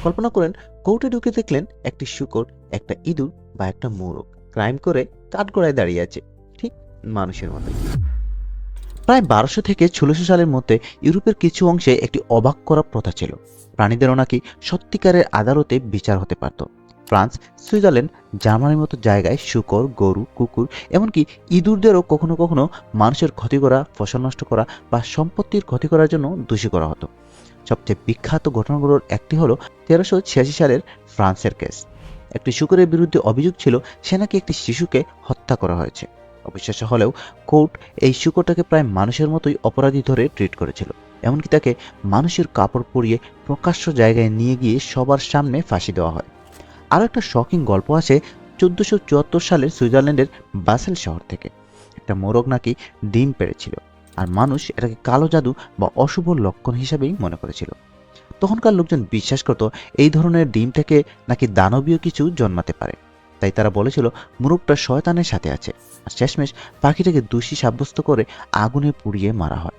কল্পনা করেন কোর্টে ঢুকে দেখলেন একটি শূকর, একটা ইঁদুর বা একটা মোরগ ক্রাইম করে কাঠগড়ায় দাঁড়িয়ে আছে, ঠিক মানুষের মতোই। প্রায় 1200 থেকে 1600 সালের মধ্যে ইউরোপের কিছু অংশে একটি অবাক করা প্রথা ছিল। প্রাণীদেরও নাকি সত্যিকারের আদালতে বিচার হতে পারত। ফ্রান্স, সুইজারল্যান্ড, জার্মানির মতো জায়গায় শূকর, গরু, কুকুর, এমনকি ইঁদুরদেরও কখনো কখনো মানুষের ক্ষতি করা, ফসল নষ্ট করা বা সম্পত্তির ক্ষতি করার জন্য দোষী করা হতো। সবচেয়ে বিখ্যাত ঘটনাগুলোর একটি হলো 1386 সালের ফ্রান্সের কেস। একটি শূকরের বিরুদ্ধে অভিযোগ ছিল সে নাকি একটি শিশুকে হত্যা করা হয়েছে। অবিশ্বাস্য হলেও কোর্ট এই শূকরটাকে প্রায় মানুষের মতোই অপরাধী ধরে ট্রিট করেছিল। এমনকি তাকে মানুষের কাপড় পরিয়ে প্রকাশ্য জায়গায় নিয়ে গিয়ে সবার সামনে ফাঁসি দেওয়া হয়। আরও একটা শকিং গল্প আসে 1474 সালের সুইজারল্যান্ডের বাসেল শহর থেকে। একটা মোরগ নাকি ডিম পেড়েছিল, আর মানুষ এটাকে কালো জাদু বা অশুভ লক্ষণ হিসেবেই মনে করেছিল। তখনকার লোকজন বিশ্বাস করত এই ধরনের ডিম থেকে নাকি দানবীয় কিছু জন্মাতে পারে। তাই তারা বলেছিল মোরগটা শয়তানের সাথে আছে, আর শেষমেশ পাখিটাকে দোষী সাব্যস্ত করে আগুনে পুড়িয়ে মারা হয়।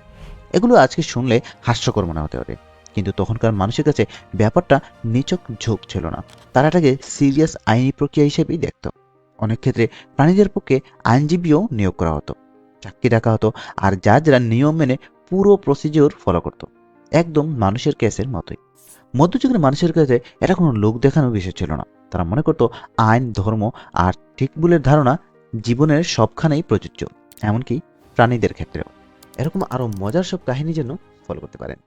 এগুলো আজকে শুনলে হাস্যকর মনে হতে পারে, কিন্তু তখনকার মানুষের কাছে ব্যাপারটা নিছক ঝোঁক ছিল না। তারা এটাকে সিরিয়াস আইনি প্রক্রিয়া হিসেবেই দেখত। অনেক ক্ষেত্রে প্রাণীদের পক্ষে আইনজীবীও নিয়োগ করা হতো, সাক্ষী ডাকা হতো, আর জাজরা নিয়ম মেনে পুরো প্রসিজিওর ফলো করত, একদম মানুষের কেসের মতোই। মধ্যযুগের মানুষের কাছে এটা কোনো লোক দেখানোর বিষয় ছিল না। তারা মনে করত আইন, ধর্ম আর ঠিক ভুলের ধারণা জীবনের সবখানেই প্রযোজ্য, এমনকি প্রাণীদের ক্ষেত্রেও। এরকম আরো মজার সব কাহিনী যেন ফলো করতে পারেন।